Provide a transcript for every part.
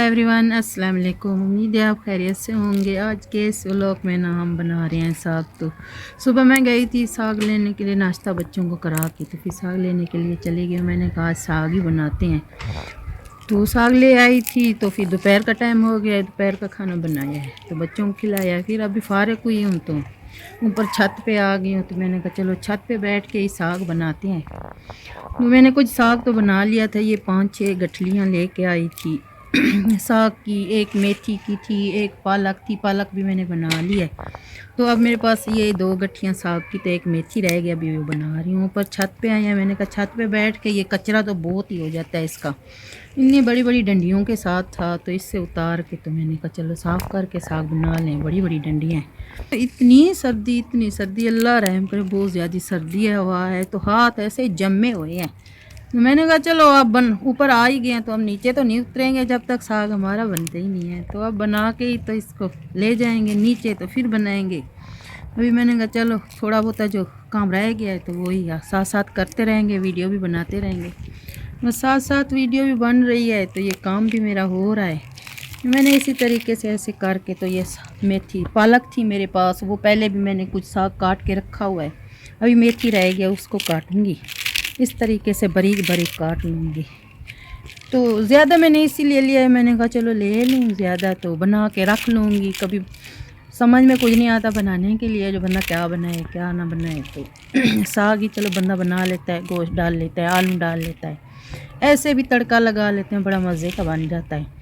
Everyone, अस्सलाम वालेकुम। उम्मीद है आप खैरियत से होंगे। आज के इस व्लॉग में ना हम बना रहे हैं साग। तो सुबह मैं गई थी साग लेने के लिए, नाश्ता बच्चों को करा के, तो फिर साग लेने के लिए चली गई। मैंने कहा साग ही बनाते हैं, तो साग ले आई थी। तो फिर दोपहर का टाइम हो गया, दोपहर का खाना बनाया है, तो बच्चों को खिलाया। फिर अभी फारिग हुई हूँ तो ऊपर छत पे आ गई हूँ। तो मैंने कहा चलो छत पे बैठ के ही साग बनाते हैं। तो मैंने कुछ साग तो बना लिया था। ये 5-6 गठलियाँ लेके आई थी साग की। एक मेथी की थी, एक पालक थी, पालक भी मैंने बना ली है। तो अब मेरे पास ये 2 गठियाँ साग की, तो एक मेथी रह गया, अभी वो बना रही हूँ। ऊपर छत पे आई हैं, मैंने कहा छत पे बैठ के, ये कचरा तो बहुत ही हो जाता है इसका, इतनी बड़ी बड़ी डंडियों के साथ था, तो इससे उतार के तो मैंने कहा चलो साफ़ करके साग बना लें। बड़ी बड़ी डंडियाँ हैं। तो इतनी सर्दी अल्लाह रहम करे, बहुत ज़्यादा सर्दी है, हवा है, तो हाथ ऐसे जमे हुए हैं। मैंने कहा चलो अब ऊपर आ ही गए हैं, तो हम नीचे तो नहीं उतरेंगे जब तक साग हमारा बनते ही नहीं है। तो अब बना के ही तो इसको ले जाएंगे नीचे, तो फिर बनाएंगे। अभी मैंने कहा चलो थोड़ा बहुत जो काम रह गया है तो वही साथ साथ करते रहेंगे, वीडियो भी बनाते रहेंगे। बस साथ साथ वीडियो भी बन रही है, तो ये काम भी मेरा हो रहा है। मैंने इसी तरीके से ऐसे करके, तो ये मेथी पालक थी मेरे पास, वो पहले भी मैंने कुछ साग काट के रखा हुआ है। अभी मेथी रह गया, उसको काटूँगी, इस तरीके से बारीक बारीक काट लूँगी। तो ज़्यादा मैंने इसीलिए लिया है, मैंने कहा चलो ले लूँ ज़्यादा, तो बना के रख लूँगी। कभी समझ में कुछ नहीं आता बनाने के लिए, जो बंदा क्या बनाए क्या ना बनाए। तो साग ही चलो बंदा बना लेता है, गोश्त डाल लेता है, आलू डाल लेता है, ऐसे भी तड़का लगा लेते हैं, बड़ा मज़े का बन जाता है।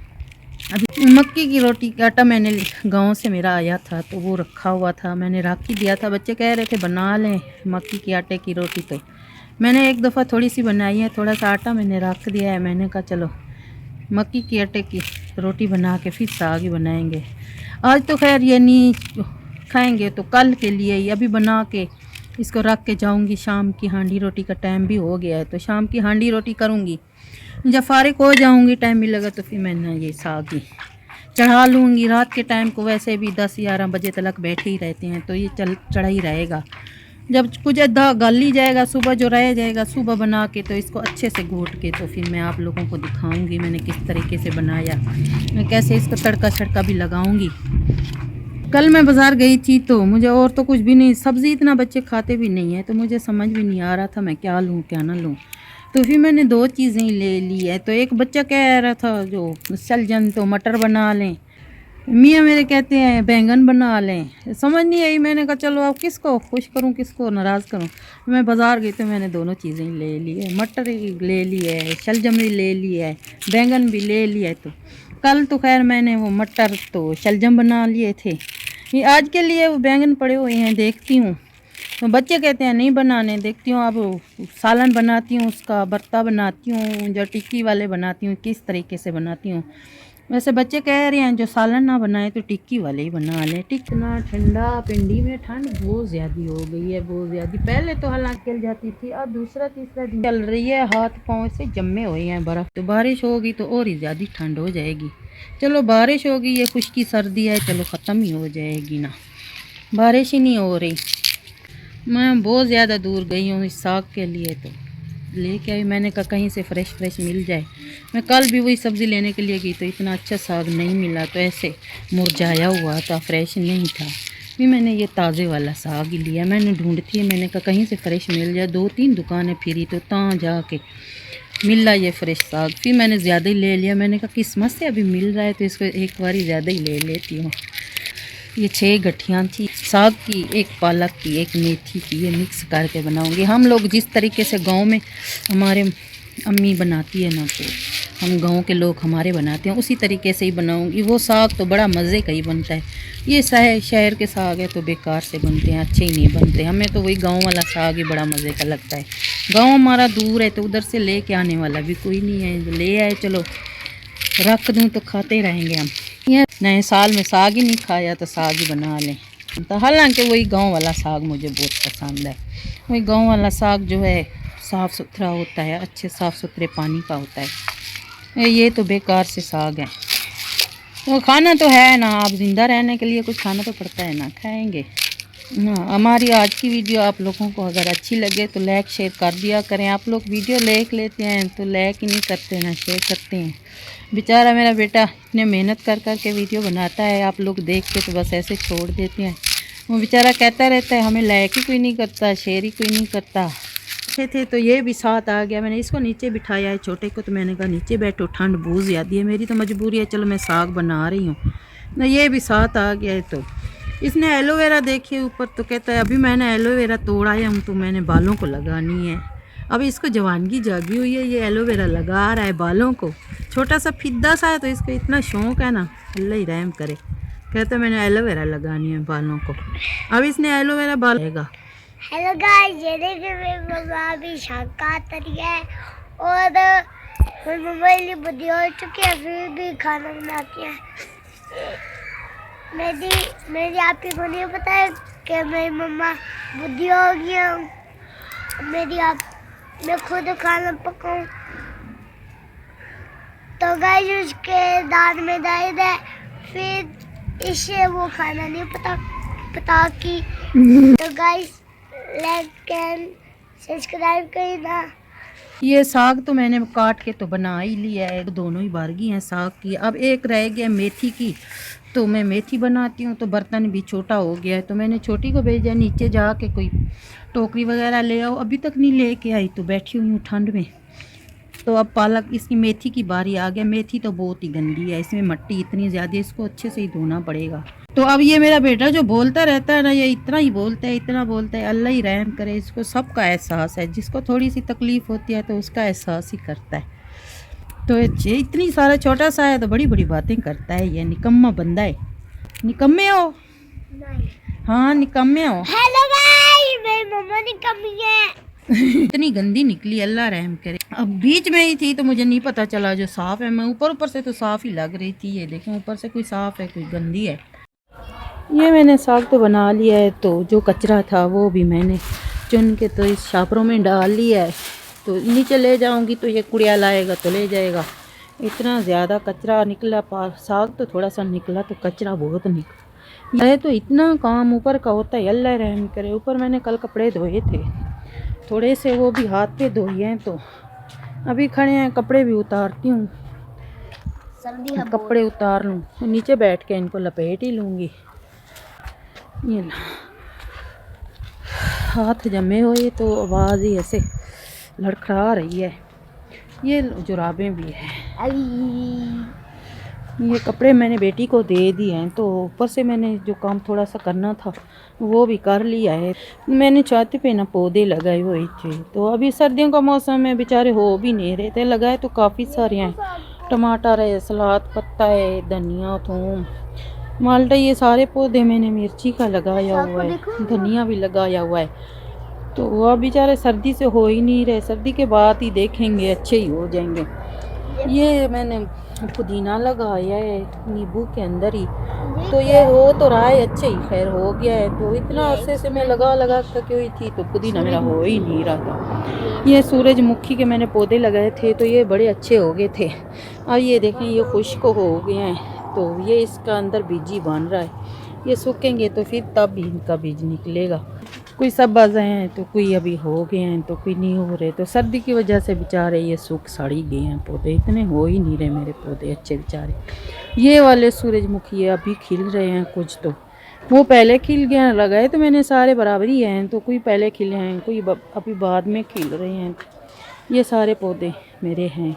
अभी मक्की की रोटी का आटा मैंने गांव से मेरा आया था, तो वो रखा हुआ था, मैंने रख ही दिया था। बच्चे कह रहे थे बना लें मक्की के आटे की रोटी, तो मैंने एक दफ़ा थोड़ी सी बनाई है, थोड़ा सा आटा मैंने रख दिया है। मैंने कहा चलो मक्की के आटे की रोटी बना के फिर साग ही बनाएंगे। आज तो खैर ये नहीं खाएंगे, तो कल के लिए ही अभी बना के इसको रख के जाऊंगी। शाम की हांडी रोटी का टाइम भी हो गया है, तो शाम की हांडी रोटी करूंगी। जब फारिग हो जाऊंगी, टाइम मिलेगा, तो फिर मैं ना ये साग ही चढ़ा लूँगी। रात के टाइम को वैसे भी 10-11 बजे तक बैठे ही रहते हैं, तो ये चढ़ा ही रहेगा। जब कुछ अद्धा गल ही जाएगा, सुबह जो रह जाएगा सुबह बना के, तो इसको अच्छे से घोट के तो फिर मैं आप लोगों को दिखाऊंगी मैंने किस तरीके से बनाया, मैं कैसे इसको तड़का छड़का भी लगाऊंगी। कल मैं बाज़ार गई थी, तो मुझे और तो कुछ भी नहीं, सब्ज़ी इतना बच्चे खाते भी नहीं है, तो मुझे समझ भी नहीं आ रहा था मैं क्या लूँ क्या ना लूँ। तो फिर मैंने 2 चीज़ें ही ले ली है। तो एक बच्चा कह रहा था जो शलजम, तो मटर बना लें, मियाँ मेरे कहते हैं बैंगन बना लें। समझ नहीं आई, मैंने कहा चलो अब किसको खुश करूं किसको नाराज़ करूं। मैं बाज़ार गई तो मैंने दोनों चीज़ें ही ले ली है, मटर ही ले ली है, शलजम भी ले ली है, बैंगन भी ले लिया है। तो कल तो खैर मैंने वो मटर तो शलजम बना लिए थे, ये आज के लिए वो बैंगन पड़े हुए हैं, देखती हूँ। तो बच्चे कहते हैं नहीं बनाने, देखती हूँ अब सालन बनाती हूँ, उसका भरता बनाती हूँ, जो टिक्की वाले बनाती हूँ किस तरीके से बनाती हूँ। वैसे बच्चे कह रहे हैं जो सालन ना बनाए तो टिक्की वाले ही बना लें। इतना ठंडा, पिंडी में ठंड बहुत ज़्यादा हो गई है, बहुत ज़्यादा। पहले तो हालांकि चल जाती थी, अब दूसरा तीसरा दिन चल रही है, हाथ पाँव से जमे हुए हैं बर्फ़। तो बारिश होगी तो और ही ज़्यादा ठंड हो जाएगी। चलो बारिश होगी, ये खुश्की सर्दी है, चलो ख़त्म ही हो जाएगी ना, बारिश ही नहीं हो रही। मैं बहुत ज़्यादा दूर गई हूँ इस साग के लिए, तो लेके आई। मैंने कहा कहीं से फ्रेश मिल जाए। मैं कल भी वही सब्ज़ी लेने के लिए गई, तो इतना अच्छा साग नहीं मिला, तो ऐसे मुरझाया हुआ था, फ्रेश नहीं था। फिर मैंने ये ताज़े वाला साग ही लिया। मैंने ढूंढती है, मैंने कहा कहीं से फ्रेश मिल जाए, 2-3 दुकानें फिरी, तो तहाँ जाके मिला ये फ्रेश साग। फिर मैंने ज़्यादा ही ले लिया, मैंने कहा किस्मत से अभी मिल रहा है तो इसको एक बार ज़्यादा ही ले लेती हूँ। ये 6 गठियाँ थी साग की, एक पालक की, एक मेथी की, ये मिक्स करके बनाऊंगी। हम लोग जिस तरीके से गांव में हमारे अम्मी बनाती है ना, तो हम गांव के लोग हमारे बनाते हैं उसी तरीके से ही बनाऊंगी। वो साग तो बड़ा मज़े का ही बनता है। ये शहर के साग है तो बेकार से बनते हैं, अच्छे ही नहीं बनते। हमें तो वही गाँव वाला साग ही बड़ा मज़े का लगता है। गाँव हमारा दूर है, तो उधर से ले के आने वाला भी कोई नहीं है, ले आए चलो रख दूँ तो खाते रहेंगे हम। ये नए साल में साग ही नहीं खाया तो साग ही बना लें। तो हालांकि वही गांव वाला साग मुझे बहुत पसंद है। वही गांव वाला साग जो है साफ़ सुथरा होता है, अच्छे साफ़ सुथरे पानी का होता है। ये तो बेकार से साग है। तो खाना तो है ना, आप ज़िंदा रहने के लिए कुछ खाना तो पड़ता है ना, खाएंगे। हाँ, हमारी आज की वीडियो आप लोगों को अगर अच्छी लगे तो लाइक शेयर कर दिया करें। आप लोग वीडियो देख लेते हैं तो लाइक ही नहीं करते ना शेयर करते हैं। बेचारा मेरा बेटा इतने मेहनत कर कर के वीडियो बनाता है, आप लोग देख के तो बस ऐसे छोड़ देते हैं। वो बेचारा कहता रहता है हमें लाइक ही कोई नहीं करता, शेयर ही कोई नहीं करता। थे तो ये भी साथ आ गया। मैंने इसको नीचे बिठाया है छोटे को, तो मैंने कहा नीचे बैठो, ठंड बहुत ज़्यादा है, मेरी तो मजबूरी है, चलो मैं साग बना रही हूँ ना। ये भी साथ आ गया है। तो इसने एलोवेरा देखी ऊपर, तो कहता है अभी मैंने एलोवेरा तोड़ाया हूँ तो मैंने बालों को लगानी है। अब इसको जवानगी जागी हुई है, ये एलोवेरा लगा रहा है बालों को। छोटा सा फिद्दा सा है तो इसको इतना शौक़ है ना, अल्लाह ही रहम करे। कहता है मैंने एलोवेरा लगानी है बालों को। अब इसने एलोवेरा बाल लेगा। हेलो गाइस, ये देखिए मेरी मम्मा अभी शाक काट रही है और मेरी मम्मा इतनी बुद्धि हो चुकी है फिर भी खाना बनाती है। मेरी आपको नहीं पता है कि मेरी मम्मा बुद्धि हो गई है। मैं खुद खाना पकाऊं तो गाइस उसके दांत में दर्द है, फिर इससे वो खाना नहीं पता की। तो गाइस लाइक एंड सब्सक्राइब करना। ये साग तो मैंने काट के तो बना ही लिया है, दोनों ही बारगी हैं साग की। अब एक रह गया मेथी की, तो मैं मेथी बनाती हूँ। तो बर्तन भी छोटा हो गया है तो मैंने छोटी को भेजा नीचे जाके कोई टोकरी वगैरह ले आओ। अभी तक नहीं लेके आई तो बैठी हुई हूँ ठंड में। तो अब पालक इसकी मेथी की बारी आ गया। मेथी तो बहुत ही गंदी है, इसमें मिट्टी इतनी ज़्यादा, इसको अच्छे से ही धोना पड़ेगा। तो अब ये मेरा बेटा जो बोलता रहता है ना, ये इतना ही बोलता है, इतना बोलता है, अल्लाह ही रहम करे। इसको सबका एहसास है, जिसको थोड़ी सी तकलीफ़ होती है तो उसका एहसास ही करता है। तो ये इतनी सारा छोटा सा है तो बड़ी बड़ी बातें करता है। ये निकम्मा बंदा है। निकम्मे हो? नहीं। हाँ निकम्मे हो। हेलो गाइस, मेरी मम्मा निकम्मी है। इतनी गंदी निकली, अल्लाह रहम करे। अब बीच में ही थी तो मुझे नहीं पता चला जो साफ़ है। मैं ऊपर से तो साफ़ ही लग रही थी। ये देखें ऊपर से कोई साफ़ है कोई गंदी है। ये मैंने साग तो बना लिया है, तो जो कचरा था वो भी मैंने चुन के तो इस छापरों में डाल लिया है। तो नीचे ले जाऊंगी तो ये कुड़िया लाएगा तो ले जाएगा। इतना ज़्यादा कचरा निकला, साग तो थोड़ा सा निकला तो कचरा बहुत निकला। यह तो इतना काम ऊपर का होता है, अल्लाह रहम करे। ऊपर मैंने कल कपड़े धोए थे थोड़े से, वो भी हाथ पे धोए हैं। तो अभी खड़े हैं, कपड़े भी उतारती हूँ, कपड़े उतार लूँ, नीचे बैठ के इनको लपेट ही लूँगी। ये हाथ जमे हुए तो आवाज़ ही ऐसे लड़खड़ा रही है। ये जुराबें भी हैं। ये कपड़े मैंने बेटी को दे दिए हैं, तो ऊपर से मैंने जो काम थोड़ा सा करना था वो भी कर लिया है। मैंने छत पे ना पौधे लगाए हुए थे, तो अभी सर्दियों का मौसम है, बेचारे हो भी नहीं रहे थे। लगाए तो काफ़ी सारे हैं, टमाटर है, सलाद पत्ता है, धनिया, थूम, माल्टा, ये सारे पौधे मैंने मिर्ची का लगाया हुआ है, धनिया भी लगाया हुआ है। तो वह बेचारे सर्दी से हो ही नहीं रहे, सर्दी के बाद ही देखेंगे अच्छे ही हो जाएंगे। ये मैंने पुदीना लगाया है नींबू के अंदर ही, तो ये हो तो रहा है, अच्छे ही खैर हो गया है। तो इतना अरसे से मैं लगा थकी हुई थी तो पुदीना मेरा हो ही नहीं रहा था। ये सूरजमुखी के मैंने पौधे लगाए थे तो ये बड़े अच्छे हो गए थे। अब ये देखें ये खुश्क हो गए हैं, तो ये इसका अंदर बीज ही बन रहा है। ये सूखेंगे तो फिर तब भी इनका बीज निकलेगा। कोई सब बाज़ हैं तो कोई अभी हो गए हैं तो कोई नहीं हो रहे। तो सर्दी की वजह से बेचारे ये सूख साड़ी गए हैं पौधे, इतने हो ही नहीं रहे मेरे पौधे अच्छे बेचारे। ये वाले सूरजमुखी अभी खिल रहे हैं कुछ, तो वो पहले खिल गए हैं, लगाए तो मैंने सारे बराबर ही हैं। तो कोई पहले खिले हैं, कोई अभी बाद में खिल रहे हैं। ये सारे पौधे मेरे हैं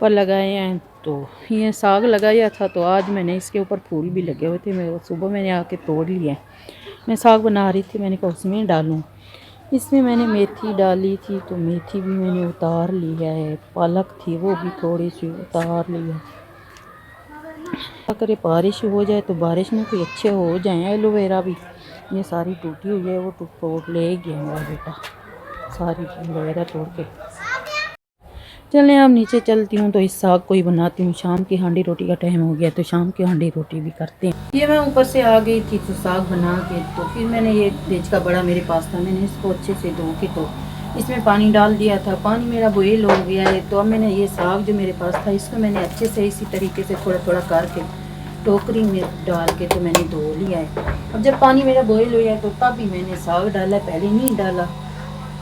पर लगाए हैं। तो ये साग लगाया था तो आज मैंने इसके ऊपर फूल भी लगे हुए थे, मैं सुबह मैंने आके तोड़ लिया। मैं साग बना रही थी, मैंने कहा उसमें डालूं। इसमें मैंने मेथी डाली थी तो मेथी भी मैंने उतार लिया है। पालक थी वो भी थोड़ी सी उतार लिया। अगर बारिश हो जाए तो बारिश में कोई अच्छे हो जाए। एलोवेरा भी ये सारी टूटी हुई है, वो तोड़ ले गया मेरा बेटा सारी एलोवेरा तोड़ के। चलें अब नीचे चलती हूँ तो इस साग को ही बनाती हूँ। शाम की हांडी रोटी का टाइम हो गया तो शाम की हांडी रोटी भी करते हैं। ये मैं ऊपर से आ गई थी तो साग बना के, तो फिर मैंने ये देज का बड़ा मेरे पास था, मैंने इसको अच्छे से धो के तो इसमें पानी डाल दिया था। पानी मेरा बॉयल हो गया है। तो अब मैंने ये साग जो मेरे पास था इसको मैंने अच्छे से इसी तरीके से थोड़ा थोड़ा करके टोकरी में डाल के तो मैंने धो लिया है। अब जब पानी मेरा बॉईल हुआ है तो तब भी मैंने साग डाला है, पहले नहीं डाला।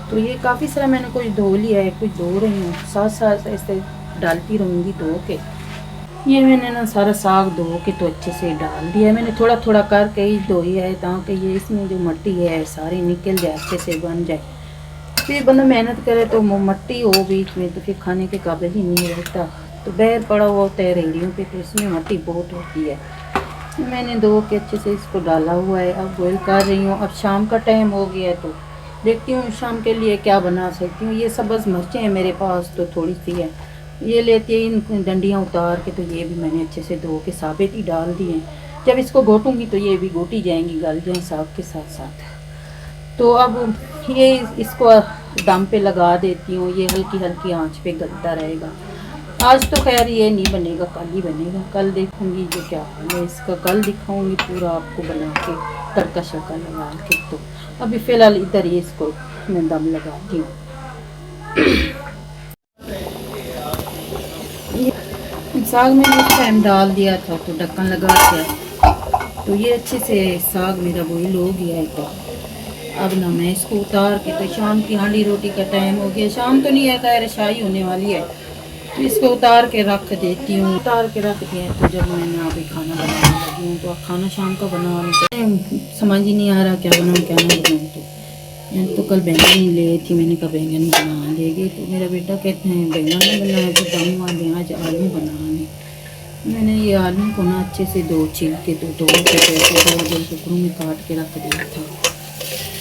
तो ये काफ़ी सारा मैंने कुछ धो लिया है, कुछ धो रही हूँ, साथ साथ ऐसे डालती रहूँगी धो के। ये मैंने ना सारा साग धो के तो अच्छे से डाल दिया है। मैंने थोड़ा थोड़ा करके ही धोई है ताकि ये इसमें जो मिट्टी है सारी निकल जाए, अच्छे से बन जाए। फिर बंदा मेहनत करे तो मिट्टी हो बीच में तो फिर खाने के काबिल ही नहीं रहता। तो बैर पड़ा हुआ होता है रेहड़ियों पे, तो इसमें मिट्टी बहुत होती है। मैंने धो के अच्छे से इसको डाला हुआ है, अब बॉईल कर रही हूँ। अब शाम का टाइम हो गया है तो देखती हूँ शाम के लिए क्या बना सकती हूँ। ये सब्ज़ मिर्चें हैं मेरे पास तो थोड़ी सी है, ये लेती है। इन डंडियाँ उतार के तो ये भी मैंने अच्छे से धो के साबित ही डाल दिए हैं। जब इसको घोटूँगी तो ये भी घोटी जाएंगी, गल जाए साग के साथ साथ। तो अब ये इसको दम पे लगा देती हूँ, ये हल्की हल्की आंच पे गलता रहेगा। आज तो खैर ये नहीं बनेगा, कल ही बनेगा। कल देखूँगी जो क्या है इसका, कल दिखाऊँगी पूरा आपको बना के तड़का शड़का लगा के। तो अभी फ़िलहाल इधर ही इसको मैं दम लगाती हूँ। साग मैंने उस टाइम डाल दिया था तो ढक्कन लगा दिया, तो ये अच्छे से साग मेरा बॉईल हो गया है। तो अब ना मैं इसको उतार के, तो शाम की हांडी रोटी का टाइम हो गया, शाम तो नहीं है खैर शाही होने वाली है, तो इसको उतार के रख देती हूँ। उतार के रख दिया तो जब मैंने अभी खाना बनाने लगी हूँ तो खाना शाम का बना रही, समझ ही नहीं आ रहा क्या बनाऊँ क्या ना बनाऊँ। तो मैंने तो कल बैंगन ही ले थी, मैंने कहा बैंगन बना लेगी। तो मेरा बेटा कहते हैं बैंगन नहीं बनाया तो दम वाले आज आलू बनाने। मैंने ये आलू को ना अच्छे से दो छील के तो दो टुकड़ों में काट के रख दिया था।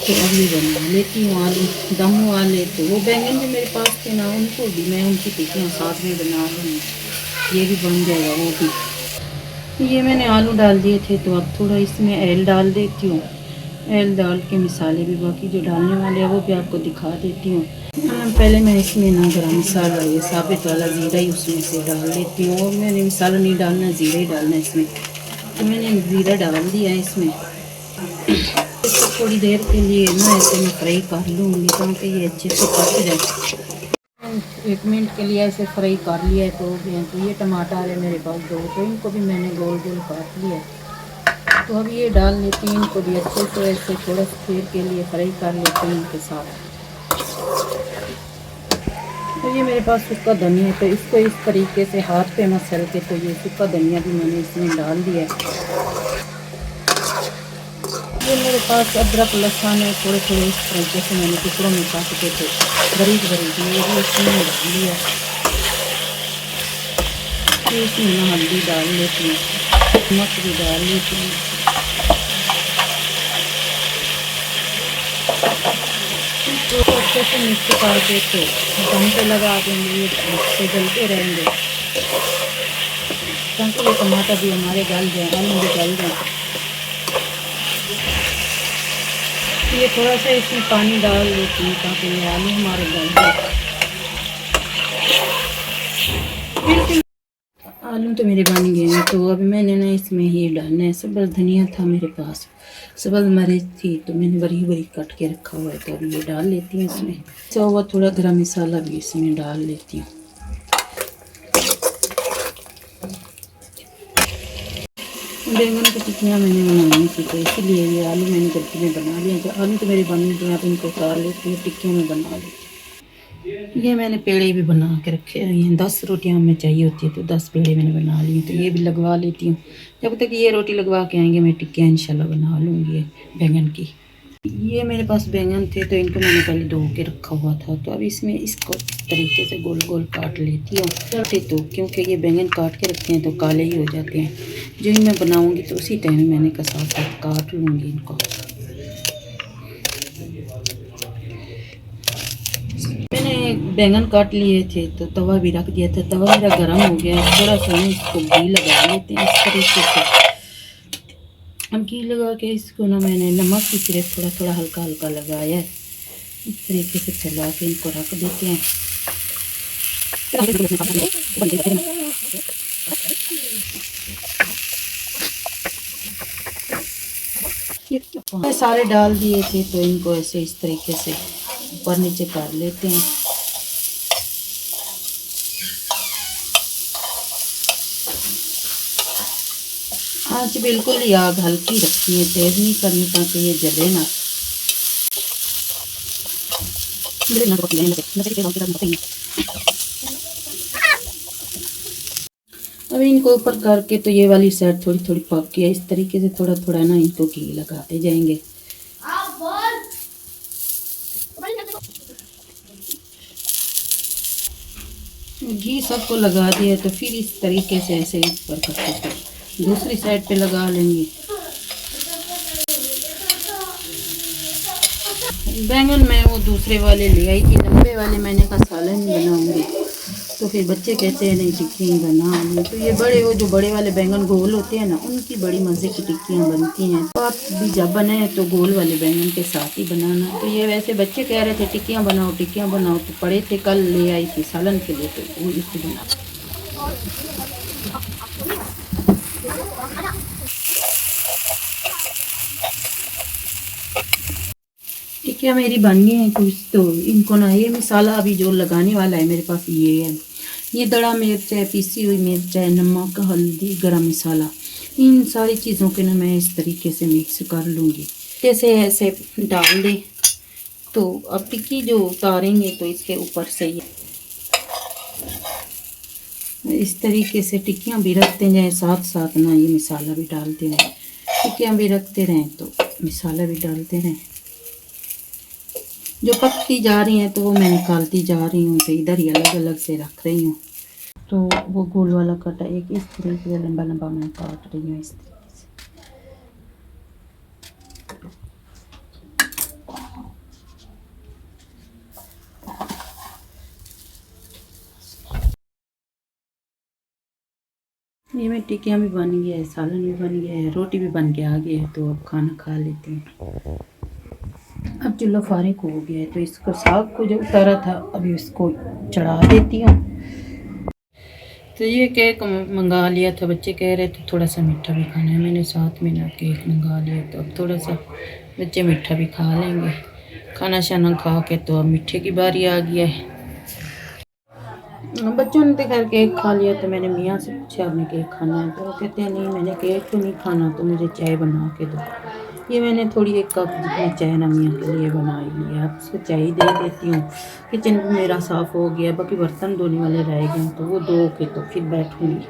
तो अब ये बना लेती हूँ आलू दम वाले। तो वो बैंगन जो मेरे पास थे ना, उनको भी मैं उनकी टिक्कियाँ साथ में बना लूँगी, ये भी बन जाएगा वो भी। ये मैंने आलू डाल दिए थे, तो अब थोड़ा इसमें एल डाल देती हूँ। एल डाल के मिसाले भी बाकी जो डालने वाले हैं वो भी आपको दिखा देती हूँ। पहले मैं इसमें ना गरम मसाला ये साबित वाला ज़ीरा ही उसमें से डाल देती हूँ, और मैंने मसाला नहीं डालना, ज़ीरा ही डालना है इसमें। तो मैंने ज़ीरा डाल दिया है इसमें। इसको थोड़ी देर के लिए ना ऐसे मैं फ्राई कर लूँगी ताकि ये अच्छे से पक जाए। 1 मिनट के लिए ऐसे फ्राई कर लिया है। तो ये टमाटर है मेरे पास 2, तो इनको भी मैंने गोल गोल काट लिया है। तो अब ये डाल लेती हूँ, इनको भी अच्छे से ऐसे थोड़ा सा देर के लिए फ्राई कर लेती हूँ इनके साथ। तो ये मेरे पास सूखा धनिया है, तो इसको इस तरीके से हाथ पे मसल के, तो ये सूखा धनिया भी मैंने इसमें डाल दिया है। ये मेरे पास अदरक लहसुन है, थोड़े थोड़े इस तरीके से मैंने टुकड़ों में काट के थे बारीक बारीक, ये भी इसमें डाल दिया। फिर इसमें मैं हल्दी डाल लेती हूँ, नमक भी डाल लेती हूँ। तो अच्छे से मिक्स करके तो दम पे लगा देंगे, ये से गलते रहेंगे ताकि ये टमाटर भी हमारे गल जाए, आलू भी गल जाए। ये थोड़ा सा इसमें पानी डाल देती हूँ ताकि ये आलू हमारे गल जाए। आलू तो मेरे बन गए हैं, तो अभी मैंने ना इसमें ही डालना है। सब्ज़ धनिया था मेरे पास, सब्ज़ मिर्च थी तो मैंने बरी बरी काट के रखा हुआ है, तो अभी ये डाल लेती हूँ इसमें। तो वह थोड़ा गरम मसाला भी इसमें डाल लेती हूँ। बैंगन की टिक्कियाँ मैंने बनानी थी, तो इसीलिए ये आलू मैंने गलती में बना लिया। जो आलू तो मेरे बन गए, आप इनको उतार लेती हूँ, टिक्कियों में बना लेती हूँ। ये मैंने पेड़े भी बना के रखे हैं, 10 रोटियाँ हमें चाहिए होती है तो 10 पेड़े मैंने बना लिए, तो ये भी लगवा लेती हूँ। जब तक ये रोटी लगवा के आएंगे मैं टिक्कियाँ इंशाल्लाह बना लूँगी बैंगन की। ये मेरे पास बैंगन थे तो इनको मैंने पहले धो के रखा हुआ था, तो अब इसमें इसको तरीके से गोल गोल काट लेती हूँ। तो क्योंकि ये बैंगन काट के रखते हैं तो काले ही हो जाते हैं, जो ही मैं बनाऊँगी तो उसी टाइम मैंने साथ साथ काट लूँगी इनको। मैंने बैंगन काट लिए थे तो तवा भी रख दिया था, तवा मेरा गर्म हो गया है। थोड़ा सा इसको घी लगा लेते हैं इस तरीके से। अब घी लगा के इसको ना मैंने नमक भी सिर्फ थोड़ा थोड़ा हल्का हल्का लगाया है, इस तरीके से फैला के इनको रख देते हैं। सारे डाल दिए थे तो इनको ऐसे इस तरीके से ऊपर नीचे कर लेते हैं। आँच बिल्कुल ही आग हल्की रखनी है, तेज नहीं करनी ताकि ये जले ना। अब इनको ऊपर करके तो ये वाली साइड थोड़ी थोड़ी पक गई है, इस तरीके से थोड़ा थोड़ा ना इनको घी लगाते जाएंगे। घी सबको लगा दिया तो फिर इस तरीके से ऐसे ऊपर करके दूसरी साइड पे लगा लेंगे। बैंगन मैं वो दूसरे वाले ले आई थी, लंबे वाले, मैंने कहा सालन बनाऊंगी, तो फिर बच्चे कहते हैं नहीं टिक्कियाँ बना। तो ये बड़े, वो जो बड़े वाले बैंगन गोल होते हैं ना, उनकी बड़ी मज़े की टिक्कियाँ बनती हैं। तो आप भी जब बनाए तो गोल वाले बैंगन के साथ ही बनाना। तो ये वैसे बच्चे कह रहे थे टिक्कियाँ बनाओ टिक्कियाँ बनाओ, तो पड़े थे, कल ले आई थी सालन के लिए, तो वो इसको बना। टिक्कियाँ मेरी बन गई हैं कुछ, तो इनको ना ये मसाला अभी जो लगाने वाला है मेरे पास ये है, ये दड़ा मिर्च है, पीसी हुई मिर्च है, नमक, हल्दी, गरम मसाला, इन सारी चीज़ों के ना मैं इस तरीके से मिक्स कर लूँगी। जैसे ऐसे डाल दें तो अब टिक्की जो उतारेंगे तो इसके ऊपर से ये इस तरीके से टिक्कियाँ भी रखते जाएँ, साथ साथ ना ये मसाला भी डालते रहें। टिक्कियाँ भी रखते रहें तो मसाला भी डालते रहें। जो पकती जा रही हैं तो वो मैं निकालती जा रही हूँ, तो इधर ही अलग अलग से रख रही हूँ। तो वो गोल वाला कटा एक इस तरीके से लंबा लंबा मैं काट रही हूँ इस तरीके से। ये में टिक्कियाँ भी बन गया है, सालन भी बन गया है, रोटी भी बन के आ गई है, तो अब खाना खा लेते हैं। अब चूल्हा फारिग हो गया है, तो इसको साग को जो उतारा था अभी इसको चढ़ा देती हूँ। तो ये केक मंगा लिया था, बच्चे कह रहे थे थोड़ा सा मीठा भी खाना है, मैंने साथ में ना केक मंगा लिया, तो अब थोड़ा सा बच्चे मीठा भी खा लेंगे। खाना शाना खा के तो अब मीठे की बारी आ गया है। बच्चों ने तो खैर केक खा लिया, तो मैंने मियाँ से पूछा आपने केक खाना है, तो वो कहते हैं नहीं मैंने केक तो नहीं खाना, तो मुझे चाय बना के दो। ये मैंने थोड़ी एक कप जितनी चाय ना मियाँ के लिए बनाई ली है, अब उसको चाय दे देती हूँ। किचन भी मेरा साफ़ हो गया, बाकी बर्तन धोने वाले रह गए, तो वो धो के तो फिर बैठूँगी।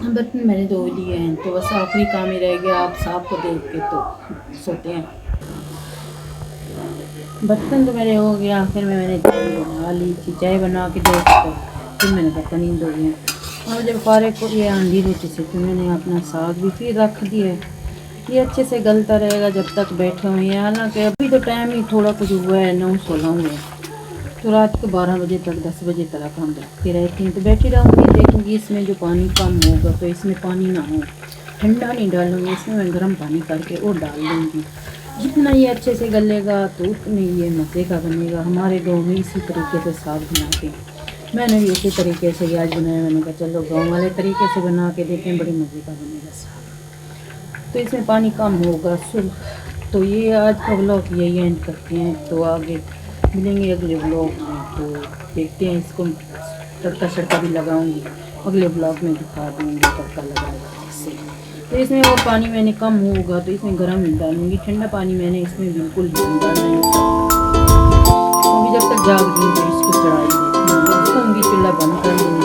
बर्तन मैंने धो लिए हैं, तो बस आखिरी काम ही रह गया, आप साफ को देख के तो सोते हैं। बर्तन तो मेरे हो गया, फिर मैंने चाय बना ली थी, चाय बना के दे तो फिर मैंने बर्तन ही धो दिया। और जब फारिग को ये आंधी रोटी से, तो मैंने अपना साग भी फिर रख दिया। ये अच्छे से गलता रहेगा जब तक बैठे हुए हैं। हालांकि अभी तो टाइम ही थोड़ा कुछ हुआ है, 9-16 हुए, तो रात को 12 बजे तक 10 बजे तक हम रखते रहती हैं। तो बैठी रहूँगी, देखूँगी इसमें जो पानी कम होगा तो इसमें पानी ना हो, ठंडा नहीं डालूँगी, इसमें मैं गर्म पानी करके और डाल दूँगी। जितना ये अच्छे से गलेगा तो उतने ये मज़े का बनेगा। हमारे गाँव में इसी तरीके से साग बनाते हैं, मैंने भी इसी तरीके से आज बनाया। मैंने कहा चलो गाँव वाले तरीके से बना के देखें, बड़ी मज़े का बनेगा साग। तो इसमें पानी कम होगा तो ये आज का व्लॉग यही एंड करते हैं, तो आगे मिलेंगे अगले व्लॉग में। तो देखते हैं, इसको तड़का शड़का भी लगाऊंगी, अगले व्लॉग में दिखा दूँगी तड़का लगाया इससे। तो इसमें वो पानी मैंने कम होगा तो इसमें गर्म नहीं डालूँगी, ठंडा पानी मैंने इसमें बिल्कुल नहीं डालना है। अभी जब तक जाग दूँगी इसको चढ़ाई देखूँगी, चूल्हा बंद कर दूँगी।